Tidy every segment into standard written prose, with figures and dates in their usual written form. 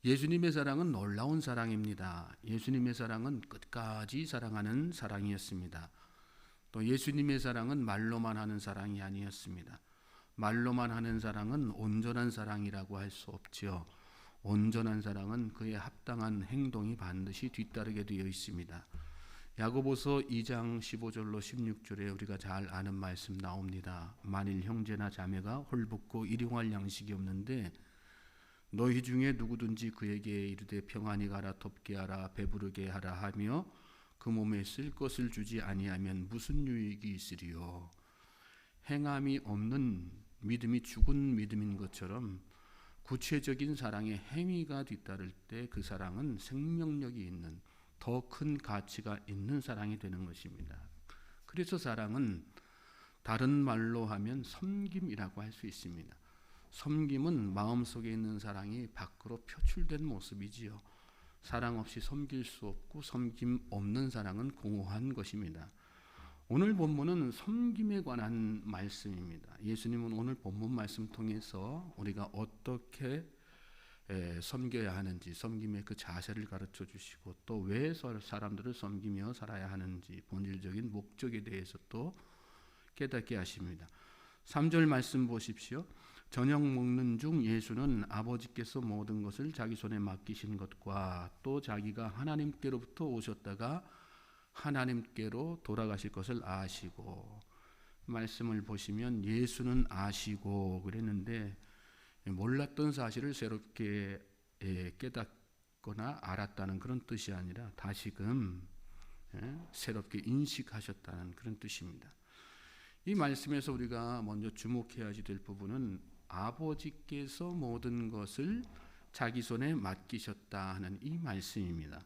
예수님의 사랑은 놀라운 사랑입니다. 예수님의 사랑은 끝까지 사랑하는 사랑이었습니다. 또 예수님의 사랑은 말로만 하는 사랑이 아니었습니다. 말로만 하는 사랑은 온전한 사랑이라고 할 수 없지요. 온전한 사랑은 그에 합당한 행동이 반드시 뒤따르게 되어 있습니다. 야고보서 2장 15절로 16절에 우리가 잘 아는 말씀 나옵니다. 만일 형제나 자매가 홀벗고 일용할 양식이 없는데 너희 중에 누구든지 그에게 이르되 평안히 가라, 덥게 하라, 배부르게 하라 하며 그 몸에 쓸 것을 주지 아니하면 무슨 유익이 있으리요. 행함이 없는 믿음이 죽은 믿음인 것처럼 구체적인 사랑의 행위가 뒤따를 때 그 사랑은 생명력이 있는 더 큰 가치가 있는 사랑이 되는 것입니다. 그래서 사랑은 다른 말로 하면 섬김이라고 할 수 있습니다. 섬김은 마음속에 있는 사랑이 밖으로 표출된 모습이지요. 사랑 없이 섬길 수 없고 섬김 없는 사랑은 공허한 것입니다. 오늘 본문은 섬김에 관한 말씀입니다. 예수님은 오늘 본문 말씀 통해서 우리가 어떻게 섬겨야 하는지, 섬김의 그 자세를 가르쳐 주시고 또 왜 사람들을 섬기며 살아야 하는지 본질적인 목적에 대해서 또 깨닫게 하십니다. 3절 말씀 보십시오. 저녁 먹는 중 예수는 아버지께서 모든 것을 자기 손에 맡기신 것과 또 자기가 하나님께로부터 오셨다가 하나님께로 돌아가실 것을 아시고, 말씀을 보시면 예수는 아시고 그랬는데 몰랐던 사실을 새롭게 깨닫거나 알았다는 그런 뜻이 아니라 다시금 새롭게 인식하셨다는 그런 뜻입니다. 이 말씀에서 우리가 먼저 주목해야지 될 부분은 아버지께서 모든 것을 자기 손에 맡기셨다 하는 이 말씀입니다.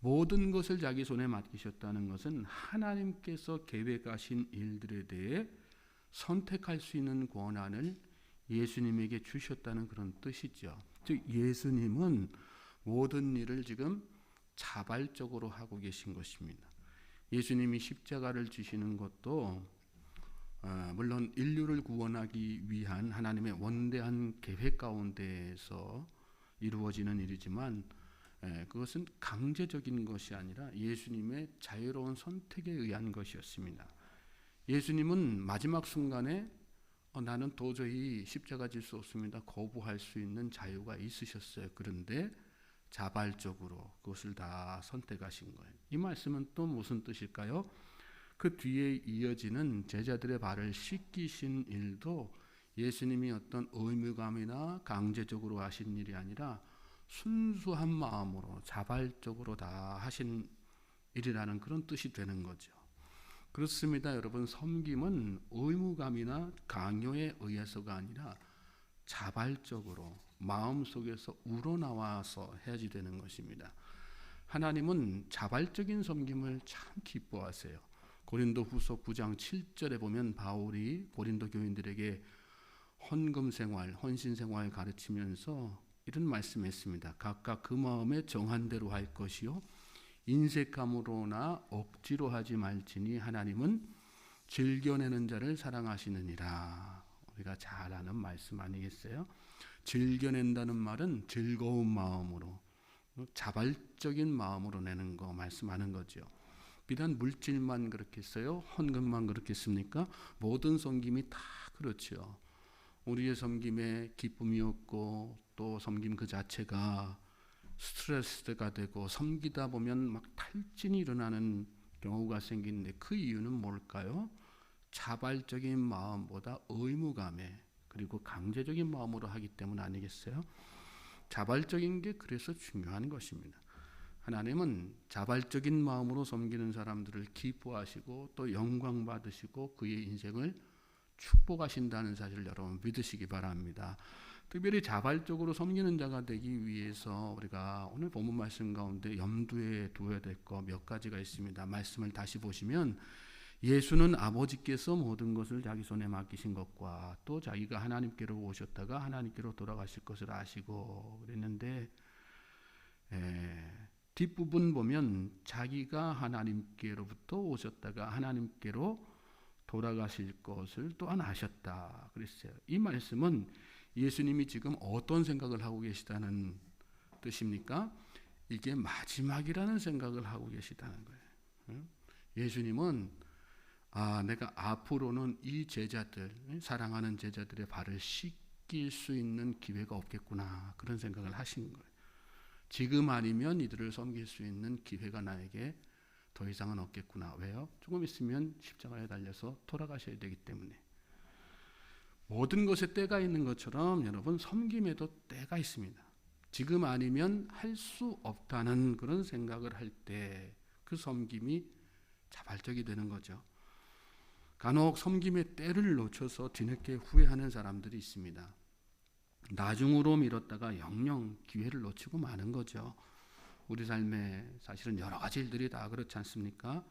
모든 것을 자기 손에 맡기셨다는 것은 하나님께서 계획하신 일들에 대해 선택할 수 있는 권한을 예수님에게 주셨다는 그런 뜻이죠. 즉 예수님은 모든 일을 지금 자발적으로 하고 계신 것입니다. 예수님이 십자가를 지시는 것도 물론 인류를 구원하기 위한 하나님의 원대한 계획 가운데에서 이루어지는 일이지만 그것은 강제적인 것이 아니라 예수님의 자유로운 선택에 의한 것이었습니다. 예수님은 마지막 순간에 나는 도저히 십자가 질 수 없습니다. 거부할 수 있는 자유가 있으셨어요. 그런데 자발적으로 그것을 다 선택하신 거예요. 이 말씀은 또 무슨 뜻일까요? 그 뒤에 이어지는 제자들의 발을 씻기신 일도 예수님이 어떤 의무감이나 강제적으로 하신 일이 아니라 순수한 마음으로 자발적으로 다 하신 일이라는 그런 뜻이 되는 거죠. 그렇습니다, 여러분. 섬김은 의무감이나 강요에 의해서가 아니라 자발적으로 마음속에서 우러나와서 해야지 되는 것입니다. 하나님은 자발적인 섬김을 참 기뻐하세요. 고린도후서 9장 7절에 보면 바울이 고린도 교인들에게 헌금 생활, 헌신 생활 가르치면서 이런 말씀했습니다. 각각 그 마음에 정한 대로 할 것이요 인색함으로나 억지로 하지 말지니 하나님은 즐겨내는 자를 사랑하시느니라. 우리가 잘 아는 말씀 아니겠어요? 즐겨낸다는 말은 즐거운 마음으로, 자발적인 마음으로 내는 거 말씀하는 거죠. 비단 물질만 그렇겠어요? 헌금만 그렇겠습니까? 모든 섬김이 다 그렇죠. 우리의 섬김에 기쁨이 없고 또 섬김 그 자체가 스트레스가 되고 섬기다 보면 막 탈진이 일어나는 경우가 생기는데 그 이유는 뭘까요? 자발적인 마음보다 의무감에 그리고 강제적인 마음으로 하기 때문 아니겠어요? 자발적인 게 그래서 중요한 것입니다. 하나님은 자발적인 마음으로 섬기는 사람들을 기뻐하시고 또 영광 받으시고 그의 인생을 축복하신다는 사실을 여러분 믿으시기 바랍니다. 특별히 자발적으로 섬기는 자가 되기 위해서 우리가 오늘 본문 말씀 가운데 염두에 두어야 될 것 몇 가지가 있습니다. 말씀을 다시 보시면 예수는 아버지께서 모든 것을 자기 손에 맡기신 것과 또 자기가 하나님께로 오셨다가 하나님께로 돌아가실 것을 아시고 그랬는데 뒷부분 보면 자기가 하나님께로부터 오셨다가 하나님께로 돌아가실 것을 또한 아셨다 그랬어요. 이 말씀은 예수님이 지금 어떤 생각을 하고 계시다는 어떠십니까? 이게 마지막이라는 생각을 하고 계시다는 거예요. 예수님은 내가 앞으로는 이 제자들, 사랑하는 제자들의 발을 씻길 수 있는 기회가 없겠구나, 그런 생각을 하신 거예요. 지금 아니면 이들을 섬길 수 있는 기회가 나에게 더 이상은 없겠구나. 왜요? 조금 있으면 십자가에 달려서 돌아가셔야 되기 때문에. 모든 것에 때가 있는 것처럼 여러분, 섬김에도 때가 있습니다. 지금 아니면 할 수 없다는 그런 생각을 할 때 그 섬김이 자발적이 되는 거죠. 간혹 섬김의 때를 놓쳐서 뒤늦게 후회하는 사람들이 있습니다. 나중으로 미뤘다가 영영 기회를 놓치고 마는 거죠. 우리 삶에 사실은 여러 가지 일들이 다 그렇지 않습니까?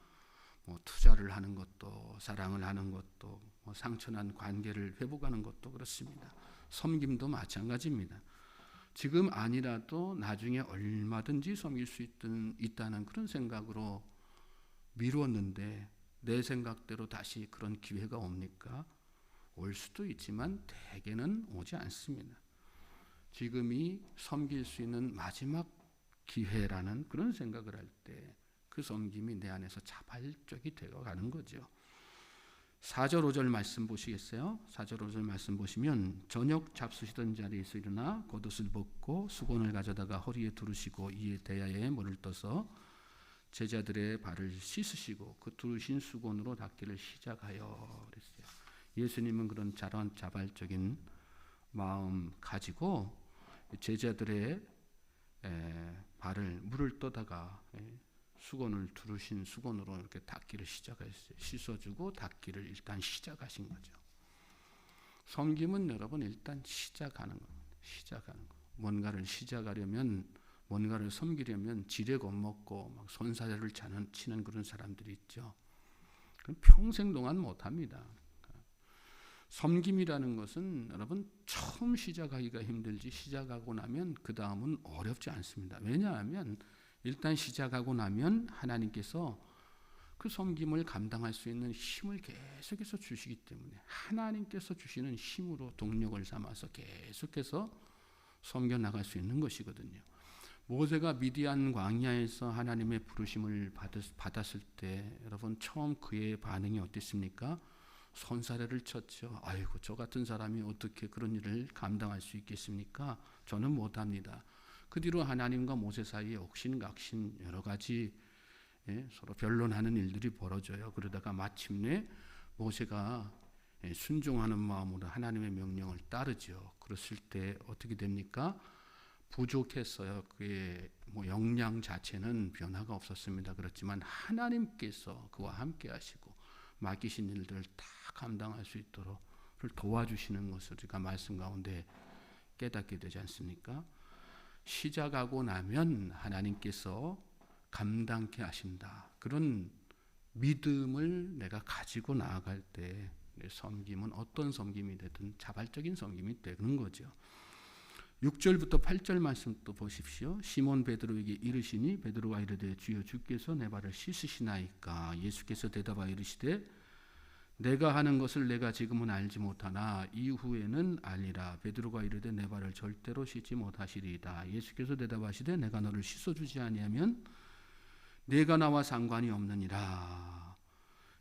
투자를 하는 것도, 사랑을 하는 것도, 상처난 관계를 회복하는 것도 그렇습니다. 섬김도 마찬가지입니다. 지금 아니라도 나중에 얼마든지 섬길 수 있다는 그런 생각으로 미뤘는데 내 생각대로 다시 그런 기회가 옵니까? 올 수도 있지만 대개는 오지 않습니다. 지금이 섬길 수 있는 마지막 기회라는 그런 생각을 할 때 그 섬김이 내 안에서 자발적이 되어가는 거죠. 4절 5절 말씀 보시겠어요? 4절 5절 말씀 보시면 저녁 잡수시던 자리에서 일어나 겉옷을 벗고 수건을 가져다가 허리에 두르시고 이에 대야에 물을 떠서 제자들의 발을 씻으시고 그 두르신 수건으로 닦기를 시작하여 그랬어요. 예수님은 그런 자발적인 마음 가지고 제자들의 발을 물을 떠다가 수건을 두르신 수건으로 이렇게 닦기를 시작했어요. 씻어주고 닦기를 일단 시작하신 거죠. 섬김은 여러분 일단 시작하는 겁니다. 시작하는 거. 뭔가를 시작하려면, 뭔가를 섬기려면 지레 겁먹고 막 손사래를 치는 그런 사람들이 있죠. 그럼 평생 동안 못합니다. 섬김이라는 것은 여러분 처음 시작하기가 힘들지 시작하고 나면 그 다음은 어렵지 않습니다. 왜냐하면 일단 시작하고 나면 하나님께서 그 섬김을 감당할 수 있는 힘을 계속해서 주시기 때문에 하나님께서 주시는 힘으로 동력을 삼아서 계속해서 섬겨 나갈 수 있는 것이거든요. 모세가 미디안 광야에서 하나님의 부르심을 받았을 때 여러분 처음 그의 반응이 어땠습니까? 손사래를 쳤죠. 아이고, 저 같은 사람이 어떻게 그런 일을 감당할 수 있겠습니까? 저는 못합니다. 그 뒤로 하나님과 모세 사이에 옥신각신 여러 가지 서로 변론하는 일들이 벌어져요. 그러다가 마침내 모세가 순종하는 마음으로 하나님의 명령을 따르죠. 그랬을 때 어떻게 됩니까? 부족했어요. 그의 역량 자체는 변화가 없었습니다. 그렇지만 하나님께서 그와 함께 하시고 맡기신 일들을 다 감당할 수 있도록 도와주시는 것을 우리가 말씀 가운데 깨닫게 되지 않습니까? 시작하고 나면 하나님께서 감당케 하신다. 그런 믿음을 내가 가지고 나아갈 때 섬김은 어떤 섬김이 되든 자발적인 섬김이 되는 거죠. 6절부터 8절 말씀 또 보십시오. 시몬 베드로에게 이르시니 베드로가 이르되 주여 주께서 내 발을 씻으시나이까. 예수께서 대답하여 이르시되 내가 하는 것을 내가 지금은 알지 못하나 이후에는 알리라. 베드로가 이르되 내 발을 절대로 씻지 못하시리이다. 예수께서 대답하시되 내가 너를 씻어주지 아니하면 내가 나와 상관이 없느니라.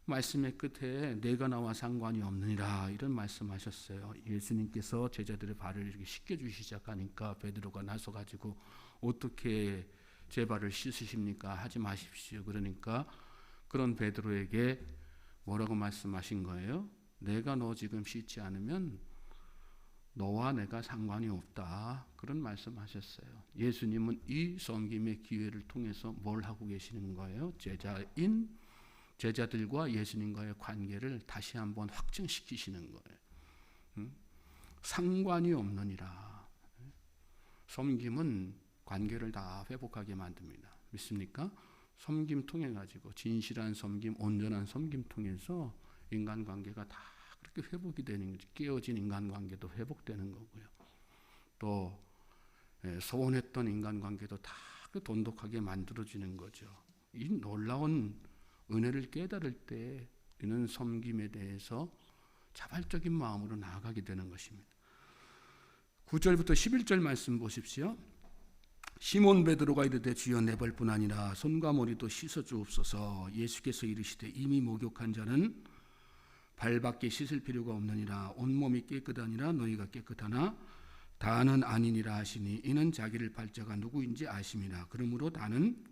말씀의 끝에 내가 나와 상관이 없느니라 이런 말씀하셨어요. 예수님께서 제자들의 발을 이렇게 씻겨주시기 시작하니까 베드로가 나서가지고 어떻게 제 발을 씻으십니까? 하지 마십시오. 그러니까 그런 베드로에게 뭐라고 말씀하신 거예요? 내가 너 지금 씻지 않으면 너와 내가 상관이 없다. 그런 말씀하셨어요. 예수님은 이 섬김의 기회를 통해서 뭘 하고 계시는 거예요? 제자들과 예수님과의 관계를 다시 한번 확증시키시는 거예요. 상관이 없느니라. 섬김은 관계를 다 회복하게 만듭니다. 믿습니까? 섬김 통해 가지고 진실한 섬김, 온전한 섬김 통해서 인간관계가 다 그렇게 회복이 되는 거죠. 깨어진 인간관계도 회복되는 거고요. 또 소원했던 인간관계도 다 돈독하게 만들어지는 거죠. 이 놀라운 은혜를 깨달을 때 이는 섬김에 대해서 자발적인 마음으로 나아가게 되는 것입니다. 9절부터 11절 말씀 보십시오. 시몬 베드로가 이르되 주여 내 벌뿐 아니라 손과 머리도 씻어 주옵소서. 예수께서 이르시되 이미 목욕한 자는 발밖에 씻을 필요가 없느니라. 온몸이 깨끗하니라. 너희가 깨끗하나 다는 아니니라 하시니 이는 자기를 팔자가 누구인지 아심이라. 그러므로 다는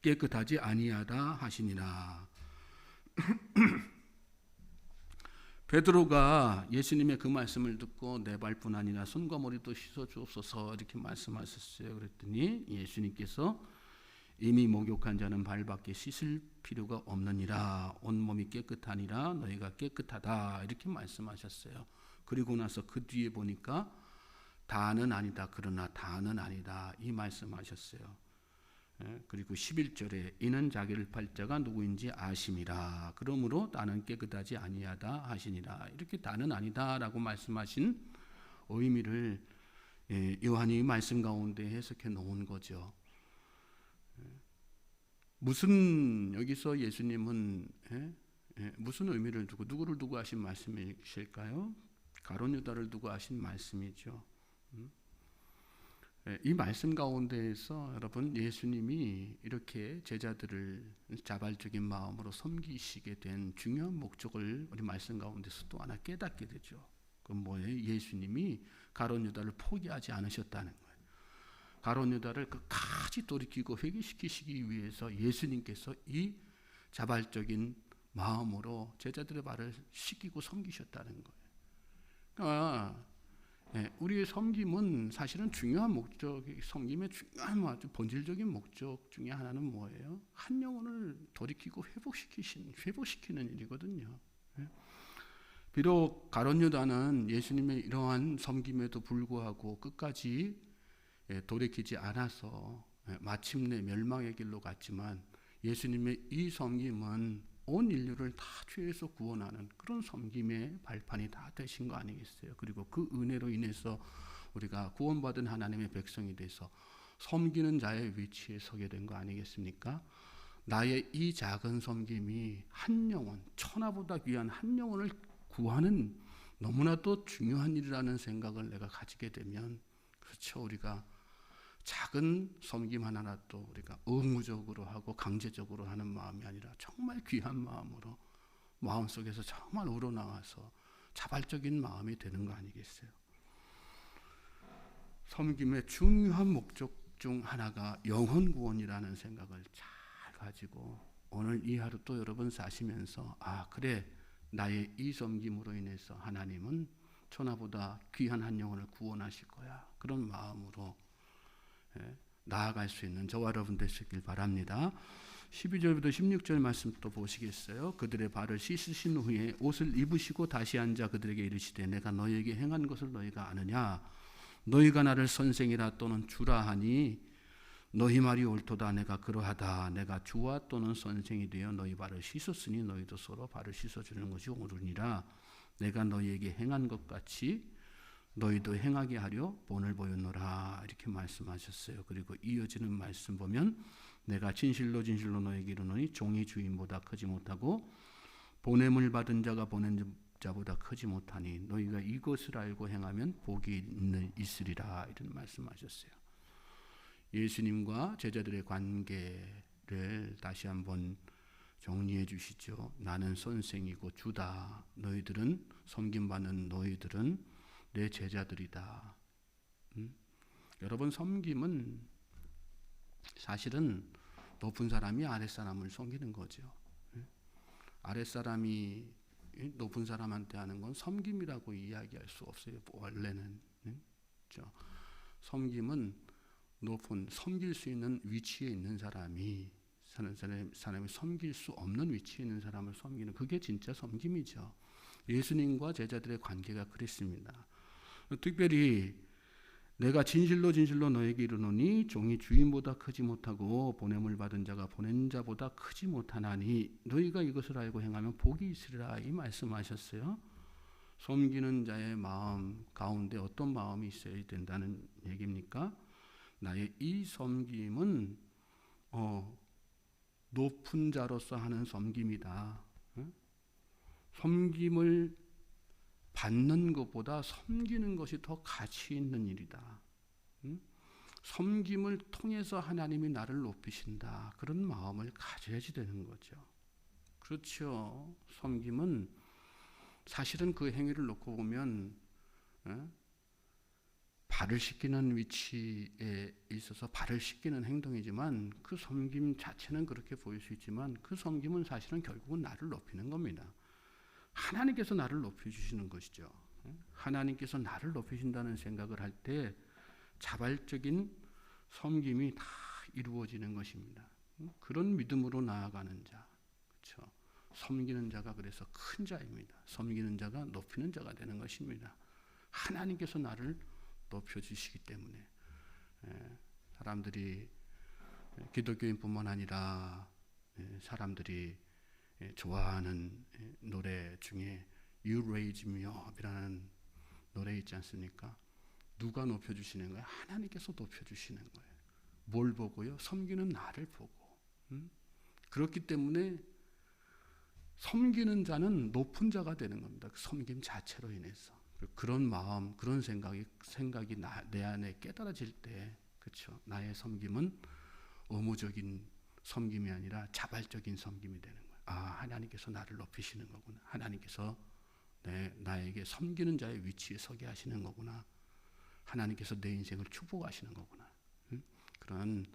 깨끗하지 아니하다 하시니라. 베드로가 예수님의 그 말씀을 듣고 내 발뿐 아니라 손과 머리도 씻어 주옵소서 이렇게 말씀하셨어요. 그랬더니 예수님께서 이미 목욕한 자는 발밖에 씻을 필요가 없느니라. 온몸이 깨끗하니라. 너희가 깨끗하다 이렇게 말씀하셨어요. 그리고 나서 그 뒤에 보니까 다는 아니다 그러나 다는 아니다 이 말씀하셨어요. 그리고 11절에 이는 자기를 팔 자가 누구인지 아심이라. 그러므로 나는 깨끗하지 아니하다 하시니라. 이렇게 다는 아니다라고 말씀하신 의미를 요한이 말씀 가운데 해석해 놓은 거죠. 무슨 여기서 예수님은 무슨 의미를 두고 누구를 두고 하신 말씀이실까요? 가룟 유다를 두고 하신 말씀이죠. 이 말씀 가운데에서 여러분 예수님이 이렇게 제자들을 자발적인 마음으로 섬기시게 된 중요한 목적을 우리 말씀 가운데서 또 하나 깨닫게 되죠. 그건 뭐예요? 예수님이 가룟 유다를 포기하지 않으셨다는 거예요. 가룟 유다를 끝까지 돌이키고 회개시키시기 위해서 예수님께서 이 자발적인 마음으로 제자들의 발을 씻기고 섬기셨다는 거예요. 그러니까 우리의 섬김은 사실은 중요한 목적, 섬김의 중요한 아주 본질적인 목적 중에 하나는 뭐예요? 한 영혼을 돌이키고 회복시키는 일이거든요. 비록 가룟 유다는 예수님의 이러한 섬김에도 불구하고 끝까지 돌이키지 않아서 마침내 멸망의 길로 갔지만 예수님의 이 섬김은 온 인류를 다 죄에서 구원하는 그런 섬김의 발판이 다 되신 거 아니겠어요? 그리고 그 은혜로 인해서 우리가 구원받은 하나님의 백성이 돼서 섬기는 자의 위치에 서게 된 거 아니겠습니까? 나의 이 작은 섬김이 한 영혼, 천하보다 귀한 한 영혼을 구하는 너무나도 중요한 일이라는 생각을 내가 가지게 되면, 그렇죠, 우리가 작은 섬김 하나라도 우리가 의무적으로 하고 강제적으로 하는 마음이 아니라 정말 귀한 마음으로 마음속에서 정말 우러나와서 자발적인 마음이 되는 거 아니겠어요? 섬김의 중요한 목적 중 하나가 영혼 구원이라는 생각을 잘 가지고 오늘 이 하루 또 여러분 사시면서 그래, 나의 이 섬김으로 인해서 하나님은 천하보다 귀한 한 영혼을 구원하실 거야, 그런 마음으로 나아갈 수 있는 저와 여러분 되시길 바랍니다. 12절부터 16절 말씀 또 보시겠어요? 그들의 발을 씻으신 후에 옷을 입으시고 다시 앉아 그들에게 이르시되 내가 너희에게 행한 것을 너희가 아느냐? 너희가 나를 선생이라 또는 주라 하니 너희 말이 옳도다. 내가 그러하다. 내가 주와 또는 선생이 되어 너희 발을 씻었으니 너희도 서로 발을 씻어주는 것이 옳으니라. 내가 너희에게 행한 것 같이 너희도 행하게 하려 본을 보였노라. 이렇게 말씀하셨어요. 그리고 이어지는 말씀 보면 내가 진실로 진실로 너희에게 이르노니 종이 주인보다 크지 못하고 보냄을 받은 자가 보낸 자보다 크지 못하니 너희가 이것을 알고 행하면 복이 있으리라. 이런 말씀하셨어요. 예수님과 제자들의 관계를 다시 한번 정리해 주시죠. 나는 선생이고 주다. 너희들은 섬김받는 너희들은 내 제자들이다. 여러분, 섬김은 사실은 높은 사람이 아랫사람을 섬기는 거죠. 아랫사람이 높은 사람한테 하는 건 섬김이라고 이야기할 수 없어요. 원래는. 그렇죠? 섬김은 높은, 섬길 수 있는 위치에 있는 사람이 섬길 수 없는 위치에 있는 사람을 섬기는, 그게 진짜 섬김이죠. 예수님과 제자들의 관계가 그랬습니다. 특별히 내가 진실로 진실로 너에게 이르노니 종이 주인보다 크지 못하고 보냄을 받은 자가 보낸 자보다 크지 못하나니 너희가 이것을 알고 행하면 복이 있으리라. 이 말씀하셨어요. 섬기는 자의 마음 가운데 어떤 마음이 있어야 된다는 얘기입니까? 나의 이 섬김은 높은 자로서 하는 섬김이다. 섬김을 받는 것보다 섬기는 것이 더 가치 있는 일이다. 섬김을 통해서 하나님이 나를 높이신다. 그런 마음을 가져야지 되는 거죠. 그렇죠. 섬김은 사실은 그 행위를 놓고 보면 발을 씻기는 위치에 있어서 발을 씻기는 행동이지만 그 섬김 자체는 그렇게 보일 수 있지만 그 섬김은 사실은 결국은 나를 높이는 겁니다. 하나님께서 나를 높여주시는 것이죠. 하나님께서 나를 높이신다는 생각을 할 때 자발적인 섬김이 다 이루어지는 것입니다. 그런 믿음으로 나아가는 자, 그렇죠. 섬기는 자가 그래서 큰 자입니다. 섬기는 자가 높이는 자가 되는 것입니다. 하나님께서 나를 높여주시기 때문에 사람들이 기독교인뿐만 아니라 사람들이 좋아하는 노래 중에 You Raise Me Up이라는 노래 있지 않습니까? 누가 높여주시는 거예요? 하나님께서 높여주시는 거예요. 뭘 보고요? 섬기는 나를 보고. 그렇기 때문에 섬기는 자는 높은 자가 되는 겁니다. 그 섬김 자체로 인해서. 그런 마음, 그런 생각이 내 안에 깨달아질 때, 그렇죠. 나의 섬김은 의무적인 섬김이 아니라 자발적인 섬김이 되는 거예요. 아, 하나님께서 나를 높이시는 거구나. 하나님께서 나에게 섬기는 자의 위치에 서게 하시는 거구나. 하나님께서 내 인생을 축복하시는 거구나. 그런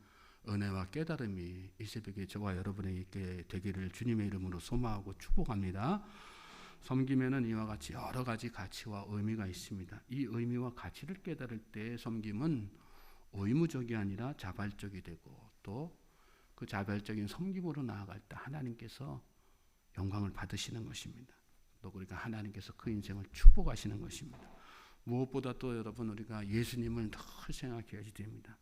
은혜와 깨달음이 이 새벽에 저와 여러분에게 있게 되기를 주님의 이름으로 소망하고 축복합니다. 섬김에는 이와 같이 여러 가지 가치와 의미가 있습니다. 이 의미와 가치를 깨달을 때 섬김은 의무적이 아니라 자발적이 되고 또 그 자발적인 섬김으로 나아갈 때 하나님께서 영광을 받으시는 것입니다. 또 그러니까 하나님께서 그 인생을 축복하시는 것입니다. 무엇보다 또 여러분 우리가 예수님을 늘 생각해야지 됩니다.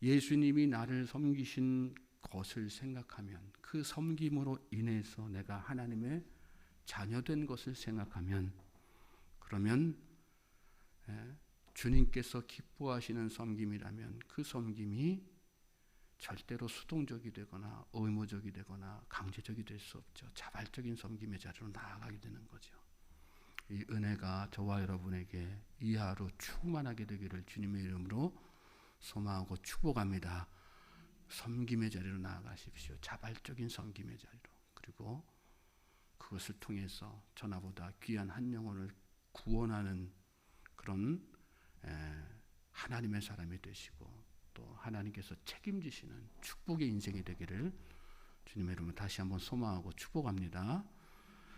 예수님이 나를 섬기신 것을 생각하면 그 섬김으로 인해서 내가 하나님의 자녀된 것을 생각하면 그러면 주님께서 기뻐하시는 섬김이라면 그 섬김이 절대로 수동적이 되거나 의무적이 되거나 강제적이 될 수 없죠. 자발적인 섬김의 자리로 나아가게 되는 거죠. 이 은혜가 저와 여러분에게 이 하루 충만하게 되기를 주님의 이름으로 소망하고 축복합니다. 섬김의 자리로 나아가십시오. 자발적인 섬김의 자리로. 그리고 그것을 통해서 전하보다 귀한 한 영혼을 구원하는 그런 하나님의 사람이 되시고 또 하나님께서 책임지시는 축복의 인생이 되기를 주님의 이름으로 다시 한번 소망하고 축복합니다.